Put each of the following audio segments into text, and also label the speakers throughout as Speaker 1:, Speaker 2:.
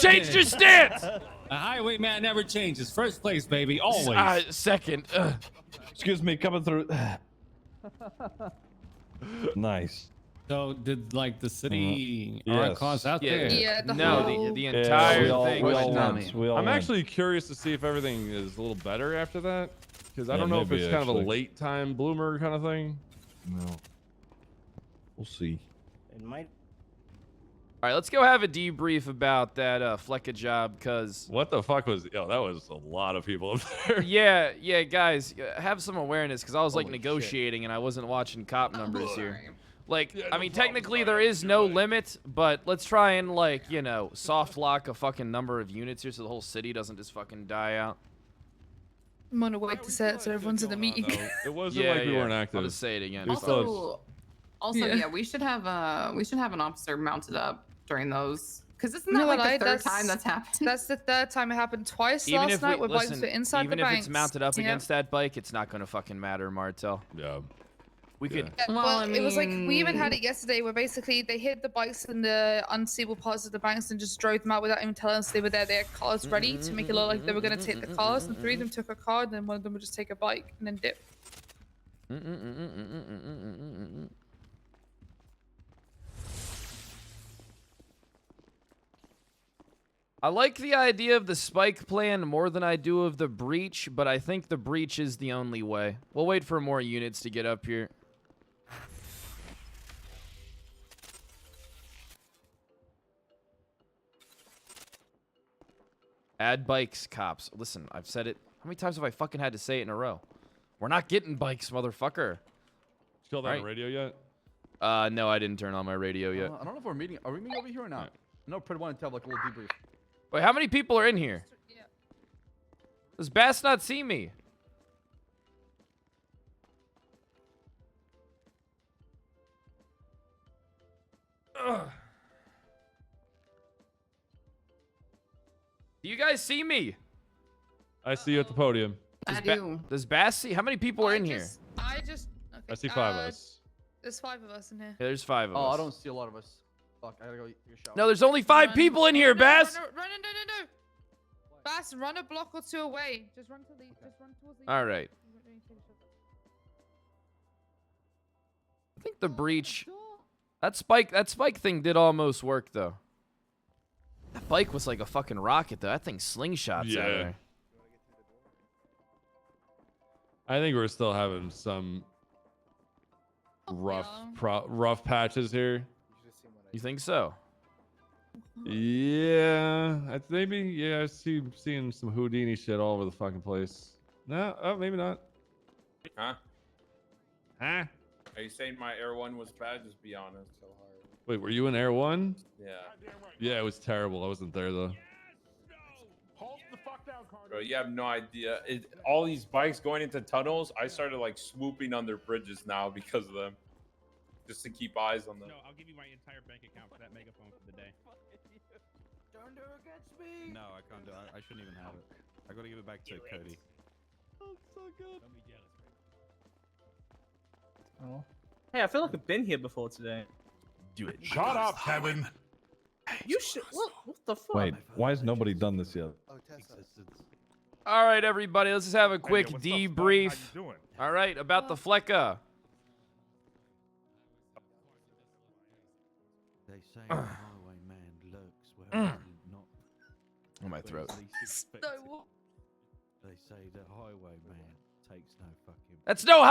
Speaker 1: Changed your stance.
Speaker 2: A highwayman never changes. First place, baby, always.
Speaker 1: Second.
Speaker 3: Excuse me, coming through. Nice.
Speaker 2: So did like the city
Speaker 3: Yes.
Speaker 2: cause out
Speaker 1: Yeah.
Speaker 2: there?
Speaker 4: Yeah, the
Speaker 1: No,
Speaker 4: whole...
Speaker 1: the
Speaker 3: Yeah,
Speaker 1: entire
Speaker 3: we all,
Speaker 1: thing
Speaker 3: we
Speaker 1: went
Speaker 3: all
Speaker 1: down.
Speaker 3: went. We all
Speaker 5: I'm
Speaker 3: went.
Speaker 5: actually curious to see if everything is a little better after that, because I
Speaker 3: Yeah,
Speaker 5: don't know if
Speaker 3: maybe,
Speaker 5: it's kind of a
Speaker 3: actually.
Speaker 5: late time bloomer kind of thing.
Speaker 3: No. We'll see.
Speaker 6: It might.
Speaker 1: All right, let's go have a debrief about that Flecka job, cause
Speaker 5: What the fuck was? Yo, that was a lot of people up there.
Speaker 1: yeah, guys, have some awareness, cause I was like
Speaker 3: Holy shit.
Speaker 1: negotiating and I wasn't watching cop numbers here.
Speaker 4: Sorry.
Speaker 1: Like,
Speaker 5: Yeah,
Speaker 1: I
Speaker 5: no
Speaker 1: mean,
Speaker 5: problem.
Speaker 1: technically
Speaker 5: Sorry,
Speaker 1: there
Speaker 5: I
Speaker 1: is no
Speaker 5: enjoy it.
Speaker 1: limit, but let's try and like, you know, soft lock a fucking number of units here so the whole city doesn't just fucking die out.
Speaker 4: I'm on a wait to say it so everyone's in the meeting.
Speaker 5: It wasn't like we weren't
Speaker 1: I'll
Speaker 5: active.
Speaker 1: just say it again.
Speaker 5: We still
Speaker 7: Also,
Speaker 4: Yeah.
Speaker 7: yeah, we should have an officer mounted up during those, because isn't
Speaker 4: You
Speaker 7: that
Speaker 4: know
Speaker 7: like
Speaker 4: what,
Speaker 7: the third
Speaker 4: that's-
Speaker 7: time that's happened?
Speaker 4: That's the third time it happened twice
Speaker 1: Even
Speaker 4: last
Speaker 1: if
Speaker 4: night
Speaker 1: we,
Speaker 4: where bikes
Speaker 1: listen,
Speaker 4: were inside
Speaker 1: even
Speaker 4: the
Speaker 1: if
Speaker 4: banks.
Speaker 1: it's mounted up
Speaker 4: Yeah.
Speaker 1: against that bike, it's not gonna fucking matter, Martel.
Speaker 5: Yeah.
Speaker 1: We could.
Speaker 4: Yeah,
Speaker 7: Well,
Speaker 4: well,
Speaker 7: I
Speaker 4: it was like we even had
Speaker 7: mean-
Speaker 4: it yesterday where basically they hid the bikes in the unseeable parts of the banks and just drove them out without even telling us they were there. They had cars ready to make it look like they were going to take the cars, and three of them took a car, and then one of them would just take a bike and then dip.
Speaker 1: I like the idea of the spike plan more than I do of the breach, but I think the breach is the only way. We'll wait for more units to get up here. Add bikes, cops. Listen, I've said it. How many times have I fucking had to say it in a row? We're not getting bikes, motherfucker.
Speaker 5: Still on
Speaker 1: Right.
Speaker 5: the radio yet?
Speaker 1: No, I didn't turn on my radio yet.
Speaker 8: I don't know if we're meeting. Are we meeting over here or not? I know Pred wanted to have like a little debrief.
Speaker 1: Wait, how many people are in here?
Speaker 4: Yeah.
Speaker 1: Does Bass not see me? Ugh. Do you guys see me?
Speaker 5: I see you at the podium.
Speaker 7: I
Speaker 1: Ba-
Speaker 7: do.
Speaker 1: Does Bass see? How many people are in here?
Speaker 4: Okay,
Speaker 5: I see 5 of us.
Speaker 4: There's 5 of us in here.
Speaker 1: Yeah, there's 5 of
Speaker 8: Oh,
Speaker 1: us.
Speaker 8: I don't see a lot of us. Fuck, I gotta go take a shower.
Speaker 1: No, there's only 5 people in here, Bass.
Speaker 4: No. Bass, run a block or 2 away. Just run to the. Just run towards the.
Speaker 1: All right. I think the breach. That spike thing did almost work though. That bike was like a fucking rocket though. That thing slingshots out of
Speaker 5: Yeah.
Speaker 1: there.
Speaker 5: I think we're still having some rough patches here.
Speaker 1: You think so?
Speaker 5: Yeah, maybe. Yeah, seeing some Houdini shit all over the fucking place. No, oh, maybe not.
Speaker 9: Huh?
Speaker 5: Huh?
Speaker 9: Are you saying my Air 1 was bad? Just be honest. So hard.
Speaker 5: Wait, were you in Air 1?
Speaker 9: Yeah.
Speaker 5: Yeah, it was terrible. I wasn't there though.
Speaker 9: Bro, you have no idea. All these bikes going into tunnels, I started like swooping under bridges now because of them. Just to keep eyes on them.
Speaker 10: No, I'll give you my entire bank account for that megaphone for the day.
Speaker 6: Don't do it against me.
Speaker 10: No, I can't do it. I shouldn't even have it. I gotta give it back to Cody.
Speaker 6: Oh. Hey, I feel like I've been here before today.
Speaker 1: Do it.
Speaker 3: Shut up, Kevin.
Speaker 6: You should. What the fuck?
Speaker 3: Wait, why has nobody done this yet?
Speaker 1: All right, everybody. Let's just have a quick
Speaker 10: what's up, Spud?
Speaker 1: debrief.
Speaker 10: How you doing?
Speaker 1: All right, about the Flecka.
Speaker 11: They say the highwayman lurks where not.
Speaker 1: On my throat.
Speaker 4: No,
Speaker 11: They say the highwayman takes no fucking.
Speaker 1: That's no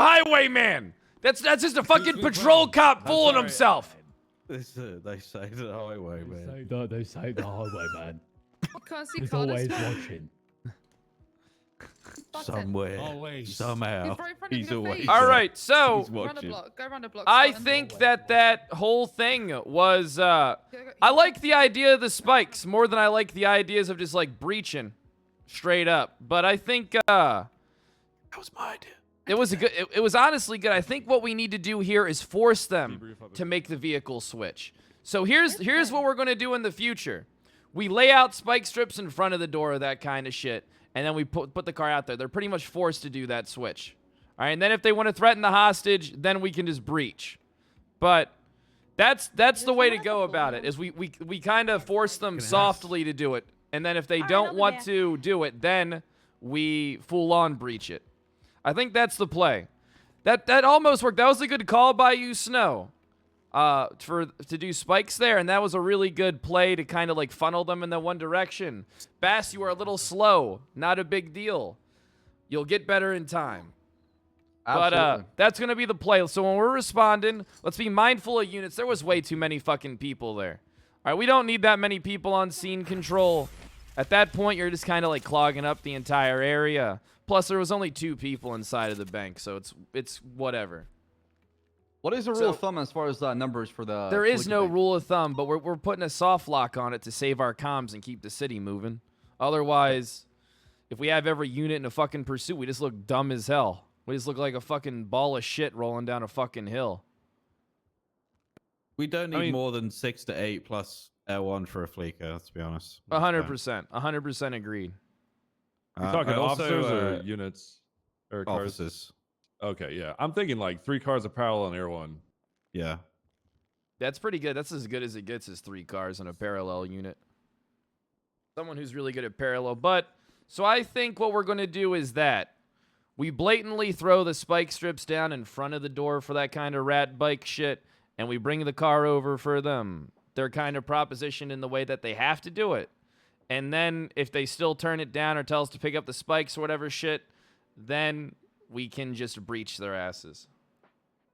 Speaker 1: highwayman. That's just a fucking patrol cop fooling himself.
Speaker 11: They say the highwayman.
Speaker 2: They say the highwayman
Speaker 4: you can't see
Speaker 2: is
Speaker 4: Carlos.
Speaker 2: always watching.
Speaker 4: Fuck it.
Speaker 11: Somewhere,
Speaker 2: Always.
Speaker 11: somehow,
Speaker 4: He's right in front of
Speaker 11: he's
Speaker 4: your
Speaker 11: always.
Speaker 4: face.
Speaker 1: All right, so
Speaker 11: He's
Speaker 4: Run a
Speaker 11: watching.
Speaker 4: block. Go run a block.
Speaker 1: I
Speaker 4: Spartan.
Speaker 1: think that whole thing was
Speaker 4: Go.
Speaker 1: I like the idea of the spikes more than I like the ideas of just like breaching straight up. But I think that was my idea. It was it was honestly good. I think what we need to do here is force them to make the vehicle switch. So here's what we're going to do in the future. We lay out spike strips in front of the door, that kind of shit, and then we put the car out there. They're pretty much forced to do that switch. All right, and then if they want to threaten the hostage, then we can just breach. But That's the way to go about it. Is we kind of force them softly to do it, and then if they don't want to do it, then we full on breach it. I think that's the play. That almost worked. That was a good call by you, Snow. To do spikes there, and that was a really good play to kind of like funnel them in that one direction. Bass, you are a little slow. Not a big deal. You'll get better in time.
Speaker 8: Absolutely.
Speaker 1: But that's going to be the play. So when we're responding, let's be mindful of units. There was way too many fucking people there. All right, we don't need that many people on scene control. At that point, you're just kind of like clogging up the entire area. Plus, there was only 2 people inside of the bank, so it's whatever.
Speaker 8: What is the rule of thumb as far as numbers for the?
Speaker 1: There is
Speaker 8: Fleeca
Speaker 1: no
Speaker 8: bank?
Speaker 1: rule of thumb, but we're putting a soft lock on it to save our comms and keep the city moving. Otherwise, if we have every unit in a fucking pursuit, we just look dumb as hell. We just look like a fucking ball of shit rolling down a fucking hill.
Speaker 10: We don't need more than 6 to 8 plus L1 for a Fleeca, let's be honest.
Speaker 1: 100%. 100% agreed.
Speaker 5: You're talking
Speaker 10: also,
Speaker 5: officers or units? Or cars?
Speaker 10: Officers.
Speaker 5: Okay, yeah. I'm thinking like 3 cars of parallel and air 1.
Speaker 10: Yeah.
Speaker 1: That's pretty good. That's as good as it gets is 3 cars in a parallel unit. Someone who's really good at parallel. But, so I think what we're going to do is that we blatantly throw the spike strips down in front of the door for that kind of rat bike shit, and we bring the car over for them. They're kind of propositioned in the way that they have to do it. And then if they still turn it down or tell us to pick up the spikes or whatever shit, then we can just breach their asses.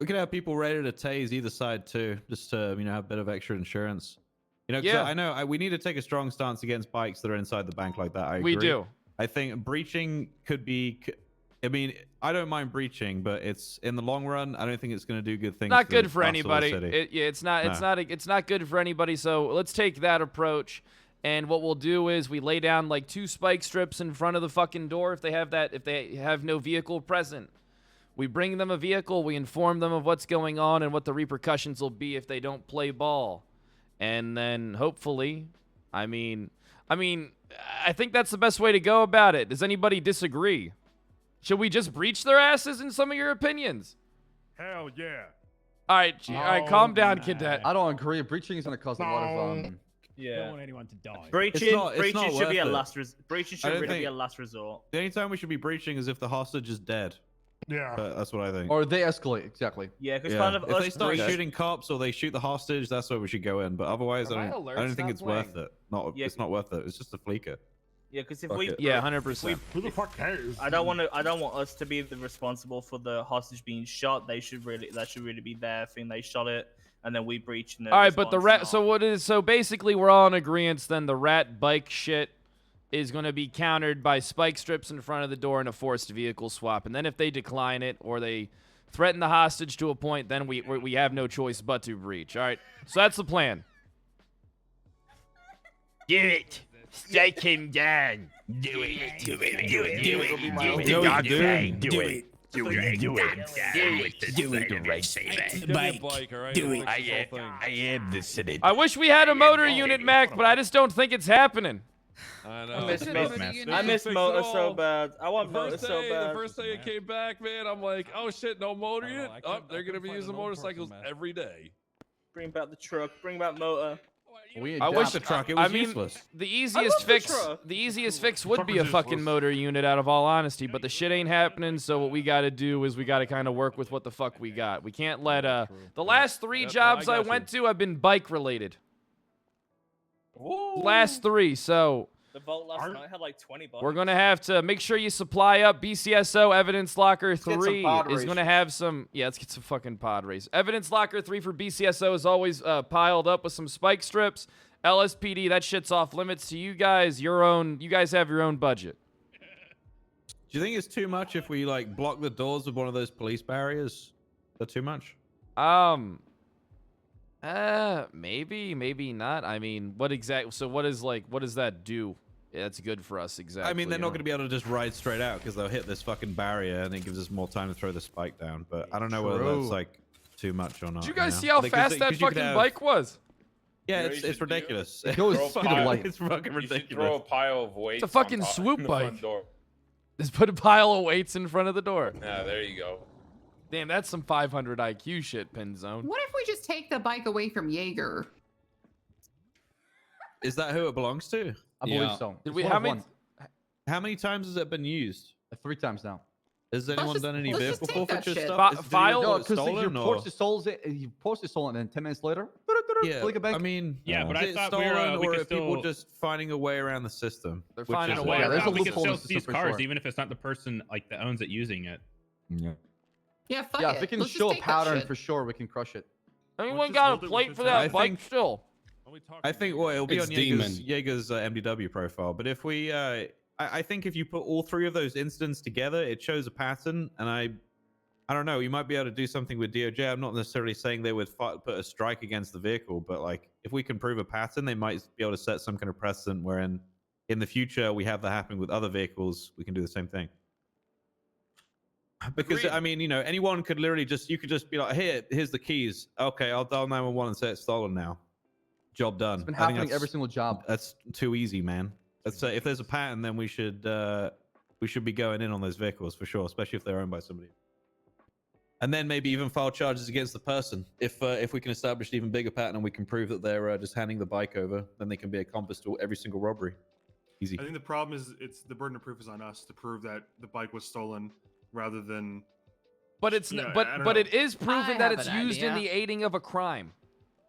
Speaker 10: We could have people ready to tase either side too, just to have a bit of extra insurance. 'Cause
Speaker 1: Yeah.
Speaker 10: I know we need to take a strong stance against bikes that are inside the bank like that. I agree.
Speaker 1: We do.
Speaker 10: I think breaching could be. I mean, I don't mind breaching, but it's in the long run. I don't think it's going to do good things.
Speaker 1: Not
Speaker 10: to
Speaker 1: good
Speaker 10: the
Speaker 1: for
Speaker 10: bustle of the
Speaker 1: anybody.
Speaker 10: city.
Speaker 1: It's not good for anybody. So let's take that approach. And what we'll do is we lay down like 2 spike strips in front of the fucking door if they have no vehicle present. We bring them a vehicle, we inform them of what's going on and what the repercussions will be if they don't play ball. And then hopefully, I think that's the best way to go about it. Does anybody disagree? Should we just breach their asses in some of your opinions?
Speaker 3: Hell yeah.
Speaker 1: All right, calm down, Cadet.
Speaker 8: I don't agree. Breaching is going to cause a lot of
Speaker 6: Yeah.
Speaker 2: Don't want anyone to die.
Speaker 6: Breaching
Speaker 10: not
Speaker 6: should be a
Speaker 10: worth it.
Speaker 6: last breaching should really be a last resort.
Speaker 10: The only time we should be breaching is if the hostage is dead.
Speaker 3: Yeah.
Speaker 10: That's what I think.
Speaker 8: or they escalate exactly.
Speaker 6: Yeah, because
Speaker 10: Yeah.
Speaker 6: kind of
Speaker 10: If
Speaker 6: us
Speaker 10: they start
Speaker 6: breach-
Speaker 10: shooting cops or they shoot the hostage, that's where we should go in. But otherwise,
Speaker 1: Are
Speaker 10: I
Speaker 1: my
Speaker 10: don't
Speaker 1: alerts
Speaker 10: think
Speaker 1: not
Speaker 10: it's worth
Speaker 1: playing?
Speaker 10: it.
Speaker 6: Yeah.
Speaker 10: It's not worth it. It's just a Fleeca.
Speaker 6: Yeah, because if
Speaker 10: Fuck
Speaker 6: we
Speaker 10: it.
Speaker 1: Yeah, 100%.
Speaker 3: Who the fuck cares?
Speaker 6: I don't want us to be the responsible for the hostage being shot. That should really be their thing. They shot it, and then we breached.
Speaker 1: All right, but the rat. So basically, we're all in agreement. Then the rat bike shit is going to be countered by spike strips in front of the door and a forced vehicle swap. And then if they decline it or they threaten the hostage to a point, then we have no choice but to breach. All right. So that's the plan.
Speaker 12: Do it. Strike him down. Do it. Do it. Do it. Do it. Do it. Do it. Do it. Do it. Do it. Do it the right
Speaker 5: Give me a bike, all right?
Speaker 12: Do
Speaker 5: We'll
Speaker 12: it.
Speaker 5: fix this whole thing.
Speaker 12: I am the city.
Speaker 1: I wish we had a motor unit, Mac, but I just don't think it's happening.
Speaker 5: I know.
Speaker 6: I miss
Speaker 4: Should
Speaker 6: Mo-
Speaker 4: have been a unit.
Speaker 6: I miss
Speaker 5: Fix it
Speaker 6: motor so
Speaker 5: all.
Speaker 6: bad. I want
Speaker 5: The
Speaker 6: motor
Speaker 5: first
Speaker 6: so
Speaker 5: day,
Speaker 6: bad.
Speaker 5: the first day it came back, man, I'm like, oh shit, no motor yet?
Speaker 11: I
Speaker 5: Oh,
Speaker 11: couldn't-
Speaker 5: they're
Speaker 11: I
Speaker 5: gonna be
Speaker 11: couldn't find
Speaker 5: using
Speaker 11: an old person,
Speaker 5: motorcycles
Speaker 11: man.
Speaker 5: every day.
Speaker 6: Bring back the truck. Bring back motor.
Speaker 8: We
Speaker 1: I wish
Speaker 8: adapt.
Speaker 10: the truck. It was
Speaker 1: I mean,
Speaker 10: useless.
Speaker 1: the easiest
Speaker 6: love the
Speaker 1: fix,
Speaker 6: truck.
Speaker 1: the easiest fix would
Speaker 3: Truck
Speaker 1: be a
Speaker 3: was
Speaker 1: fucking
Speaker 3: useless.
Speaker 1: motor unit. Out of all honesty, but the shit ain't happening. So what we got to do is we got to kind of work with what the fuck we got. We can't let the last 3
Speaker 5: Yep,
Speaker 1: jobs
Speaker 5: I
Speaker 1: I
Speaker 5: got
Speaker 1: went to have been bike related.
Speaker 6: Ooh.
Speaker 1: Last 3, so
Speaker 6: The vault last night had like 20 bucks.
Speaker 1: we're gonna have to make sure you supply up. BCSO Evidence Locker
Speaker 6: get some
Speaker 1: 3
Speaker 6: pod
Speaker 1: is gonna have some. Yeah, let's get some fucking pod race. Evidence Locker 3 for BCSO is always piled up with some spike strips. LSPD, that shit's off limits to you guys. You guys have your own budget.
Speaker 10: Do you think it's too much if we like block the doors with one of those police barriers? Is that too much?
Speaker 1: Maybe not. I mean, what does that do? Yeah, that's good for us, exactly.
Speaker 10: I mean, they're not going to be able to just ride straight out because they'll hit this fucking barrier and it gives us more time to throw the spike down. But I don't know whether that's like too much or not.
Speaker 1: Did you guys
Speaker 10: know?
Speaker 1: see how
Speaker 10: Because
Speaker 1: fast
Speaker 10: they-
Speaker 1: that
Speaker 10: 'cause you could
Speaker 1: fucking
Speaker 10: have-
Speaker 1: bike was?
Speaker 10: Yeah,
Speaker 9: You know what
Speaker 10: it's
Speaker 9: you should do?
Speaker 10: ridiculous.
Speaker 8: It goes
Speaker 9: Throw a
Speaker 8: speed of
Speaker 9: pile-
Speaker 8: light.
Speaker 10: It's fucking
Speaker 9: You should
Speaker 10: ridiculous.
Speaker 9: throw a pile of weights.
Speaker 1: It's a fucking
Speaker 9: on
Speaker 1: swoop
Speaker 9: the front
Speaker 1: bike.
Speaker 9: door.
Speaker 1: Just put a pile of weights in front of the door.
Speaker 9: Yeah, there you go.
Speaker 1: Damn, that's some 500 IQ shit, Pinzone.
Speaker 7: What if we just take the bike away from Jaeger?
Speaker 10: Is that who it belongs to?
Speaker 8: I believe so.
Speaker 1: Did
Speaker 8: It's
Speaker 1: we?
Speaker 8: one
Speaker 1: How
Speaker 8: of
Speaker 1: many?
Speaker 8: one.
Speaker 10: How many times has it been used?
Speaker 8: 3 times now.
Speaker 10: Has anyone
Speaker 7: just-
Speaker 10: done any
Speaker 7: let's just
Speaker 10: vehicle
Speaker 7: take that
Speaker 10: forfeiture
Speaker 7: shit.
Speaker 10: stuff?
Speaker 1: Fi-
Speaker 10: Did
Speaker 1: file-
Speaker 10: anyone
Speaker 8: No,
Speaker 10: get
Speaker 8: because
Speaker 10: stolen,
Speaker 8: you
Speaker 10: or-
Speaker 8: post it stolen, and then 10 minutes later,
Speaker 10: Yeah,
Speaker 8: flick it back.
Speaker 10: I mean,
Speaker 2: Yeah, but
Speaker 10: is
Speaker 2: I
Speaker 10: it
Speaker 2: thought we were,
Speaker 10: stolen,
Speaker 2: we
Speaker 10: or
Speaker 2: could
Speaker 10: are people
Speaker 2: still-
Speaker 10: just finding a way around the system?
Speaker 1: They're
Speaker 10: Which
Speaker 1: finding
Speaker 10: is
Speaker 1: a way
Speaker 10: what-
Speaker 8: Yeah, there's a
Speaker 2: we could
Speaker 8: loophole
Speaker 2: still
Speaker 8: in the system
Speaker 2: seize
Speaker 8: for
Speaker 2: cars
Speaker 8: sure.
Speaker 2: even if it's not the person like that owns it using it.
Speaker 7: Yeah, fuck
Speaker 8: Yeah,
Speaker 7: it.
Speaker 8: if it can
Speaker 7: Let's just
Speaker 8: show a
Speaker 7: take that
Speaker 8: pattern
Speaker 7: shit.
Speaker 8: for sure, we can crush it.
Speaker 1: Anyone
Speaker 3: just
Speaker 1: got a
Speaker 3: hold it with
Speaker 1: plate
Speaker 3: the
Speaker 1: for
Speaker 3: time.
Speaker 1: that
Speaker 10: I
Speaker 1: bike
Speaker 10: think-
Speaker 1: still?
Speaker 10: I think well, it'll be
Speaker 2: It's
Speaker 10: on
Speaker 2: Demon.
Speaker 10: Jaeger's MDW profile. But if we, I think if you put all 3 of those incidents together, it shows a pattern. And I don't know. You might be able to do something with DOJ. I'm not necessarily saying they would put a strike against the vehicle, but like if we can prove a pattern, they might be able to set some kind of precedent wherein in the future we have that happening with other vehicles. We can do the same thing. Because
Speaker 1: Agreed.
Speaker 10: I mean, you know, anyone could literally you could just be like, here's the keys. Okay, I'll dial 911 and say it's stolen now. Job done.
Speaker 8: It's been
Speaker 10: I think
Speaker 8: happening
Speaker 10: that's-
Speaker 8: every single job.
Speaker 10: That's too easy, man. That's if there's a pattern, then we should be going in on those vehicles for sure, especially if they're owned by somebody. And then maybe even file charges against the person if we can establish an even bigger pattern and we can prove that they're just handing the bike over, then they can be accomplice to every single robbery. Easy.
Speaker 3: I think the problem is it's the burden of proof is on us to prove that the bike was stolen rather than.
Speaker 1: But it's
Speaker 3: Yeah,
Speaker 1: n-
Speaker 3: I
Speaker 1: but
Speaker 3: don't
Speaker 1: but
Speaker 3: know.
Speaker 1: it is proven that
Speaker 7: have
Speaker 1: it's
Speaker 7: an
Speaker 1: used in
Speaker 7: idea.
Speaker 1: the aiding of a crime.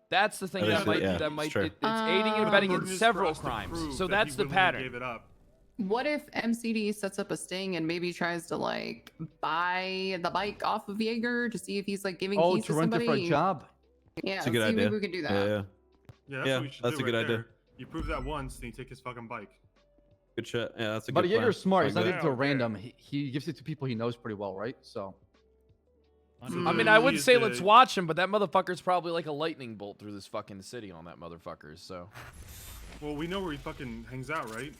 Speaker 1: That's the thing
Speaker 10: That
Speaker 1: that
Speaker 10: is
Speaker 1: might
Speaker 10: it, yeah,
Speaker 1: that
Speaker 10: it's
Speaker 1: might
Speaker 10: true.
Speaker 1: it's aiding and
Speaker 7: But
Speaker 1: abetting
Speaker 3: the
Speaker 1: in
Speaker 3: burden is for
Speaker 1: several
Speaker 3: us to
Speaker 1: crimes.
Speaker 3: prove
Speaker 1: So
Speaker 3: that
Speaker 1: that's
Speaker 3: he
Speaker 1: the
Speaker 3: willingly
Speaker 1: pattern.
Speaker 3: Gave it up.
Speaker 7: What if MCD sets up a sting and maybe tries to like buy the bike off of Jaeger to see if he's like giving
Speaker 8: Oh,
Speaker 7: keys
Speaker 8: to
Speaker 7: to
Speaker 8: rent it
Speaker 7: somebody?
Speaker 8: for a job.
Speaker 7: Yeah,
Speaker 10: It's a good
Speaker 7: see,
Speaker 10: idea.
Speaker 7: maybe we could do that.
Speaker 10: Yeah,
Speaker 3: Yeah, that's
Speaker 10: Yeah,
Speaker 3: what we should
Speaker 10: that's
Speaker 3: do
Speaker 10: a good
Speaker 3: right
Speaker 10: idea.
Speaker 3: there. You prove that once, then you take his fucking bike.
Speaker 10: good shit. Yeah, that's a
Speaker 8: But
Speaker 10: good
Speaker 8: Jaeger's
Speaker 10: plan.
Speaker 8: smart.
Speaker 10: I
Speaker 8: He's not
Speaker 10: agree.
Speaker 8: giving it to a
Speaker 3: Yeah,
Speaker 8: random. He gives it to people he knows pretty well, right? So
Speaker 1: I
Speaker 3: So
Speaker 1: mean,
Speaker 3: the
Speaker 1: I
Speaker 3: key
Speaker 1: would
Speaker 3: is
Speaker 1: say
Speaker 3: to-
Speaker 1: let's watch him, but that motherfucker's probably like a lightning bolt through this fucking city on that motherfucker. So
Speaker 3: Well, we know where he fucking hangs out, right?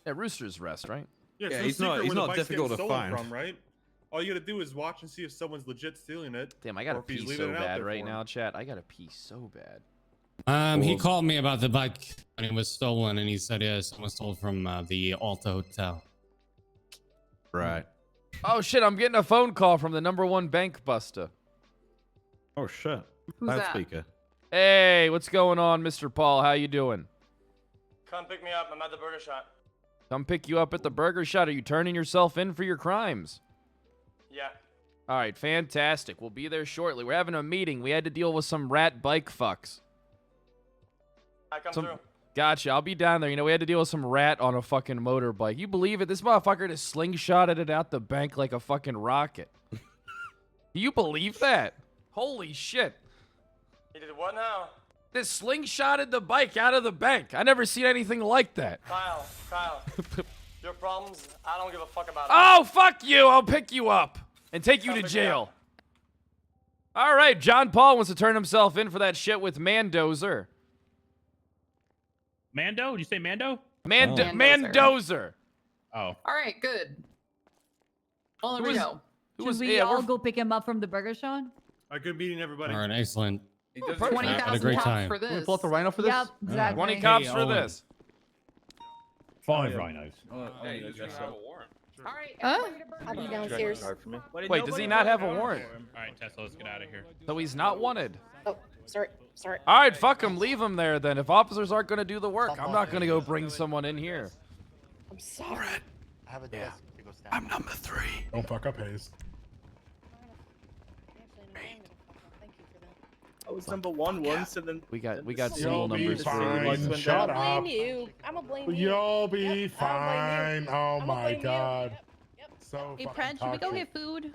Speaker 1: yeah, Rooster's Rest, right?
Speaker 3: Yeah,
Speaker 10: Yeah,
Speaker 3: it's no
Speaker 10: he's not-
Speaker 3: secret
Speaker 10: he's
Speaker 3: where the
Speaker 10: not
Speaker 3: bike's
Speaker 10: difficult
Speaker 3: getting
Speaker 10: to
Speaker 3: stolen
Speaker 10: find.
Speaker 3: from, right? All you gotta do is watch and see if someone's legit stealing it.
Speaker 1: Damn, I gotta
Speaker 3: or if he's
Speaker 1: pee
Speaker 3: leaving
Speaker 1: so
Speaker 3: it out
Speaker 1: bad
Speaker 3: there
Speaker 1: right
Speaker 3: for
Speaker 1: now,
Speaker 3: him.
Speaker 1: chat. I gotta pee so bad.
Speaker 2: He
Speaker 10: Cool.
Speaker 2: called me about the bike when it was stolen, and he said, yeah, someone stole it from the Alta Hotel.
Speaker 10: Right.
Speaker 1: Oh shit, I'm getting a phone call from the #1 bank buster.
Speaker 10: Oh shit.
Speaker 7: Who's that?
Speaker 10: Loudspeaker.
Speaker 1: Hey, what's going on, Mr. Paul? How you doing?
Speaker 6: Come pick me up. I'm at the burger shop.
Speaker 1: Come pick you up at the burger shot. Are you turning yourself in for your crimes?
Speaker 6: Yeah.
Speaker 1: All right, fantastic. We'll be there shortly. We're having a meeting. We had to deal with some rat bike fucks.
Speaker 6: I come
Speaker 1: Some- Gotcha. I'll be down there. You know, we had to deal with some rat on a fucking motorbike. You believe it? This motherfucker just slingshotted it out the bank like a fucking rocket. Do you believe that? Holy shit.
Speaker 6: He did what now?
Speaker 1: This slingshotted the bike out of the bank. I never seen anything like that.
Speaker 6: Kyle. Your problems, I don't give a fuck about
Speaker 1: Oh, fuck you. I'll pick you up and take you
Speaker 6: Come
Speaker 1: to
Speaker 6: pick me
Speaker 1: jail. All right, John Paul wants to turn himself in for that shit with Mandozer.
Speaker 2: Mando? Did you say Mando?
Speaker 7: Mandozer.
Speaker 1: Mandozer.
Speaker 2: Oh.
Speaker 7: All right, good. Well, there
Speaker 1: Who
Speaker 7: we
Speaker 1: was-
Speaker 7: go.
Speaker 1: Who
Speaker 13: Should
Speaker 1: was
Speaker 13: we
Speaker 1: yeah,
Speaker 13: all
Speaker 1: we're-
Speaker 13: go pick him up from the burger shop?
Speaker 3: Good meeting everybody.
Speaker 2: All right, excellent.
Speaker 9: He does
Speaker 1: perfect.
Speaker 9: it.
Speaker 2: Had a
Speaker 7: 20,000
Speaker 2: great
Speaker 7: cops
Speaker 2: time.
Speaker 7: for
Speaker 8: Can we
Speaker 7: this.
Speaker 8: pull out the rhino for this?
Speaker 13: Yep, exactly.
Speaker 1: 20
Speaker 2: Hey,
Speaker 1: cops for
Speaker 2: Owen.
Speaker 1: this.
Speaker 2: 5 rhinos.
Speaker 9: Yeah, you just have a warrant.
Speaker 7: All right.
Speaker 4: Huh?
Speaker 13: I'll be downstairs.
Speaker 1: Wait, does he not have a warrant?
Speaker 2: All right, Tesla, let's get out of here.
Speaker 1: So he's not wanted.
Speaker 13: Oh, sorry.
Speaker 1: All right, fuck him. Leave him there then. If officers aren't going to do the work, I'm not going to go bring someone in here.
Speaker 13: I'm sorry.
Speaker 1: Yeah. I'm number 3.
Speaker 3: Don't fuck up, Hayes.
Speaker 6: I was #1 once, and then
Speaker 1: We got
Speaker 3: You'll
Speaker 1: single
Speaker 3: be
Speaker 1: number 3.
Speaker 3: fine. Shut up.
Speaker 13: you. I'm gonna blame
Speaker 3: You'll be fine. Oh
Speaker 13: I'ma
Speaker 3: my
Speaker 13: blame you.
Speaker 3: god.
Speaker 13: Yep.
Speaker 3: So
Speaker 13: Hey,
Speaker 3: fucking
Speaker 13: Pran, should we go
Speaker 3: toxic.
Speaker 13: get food?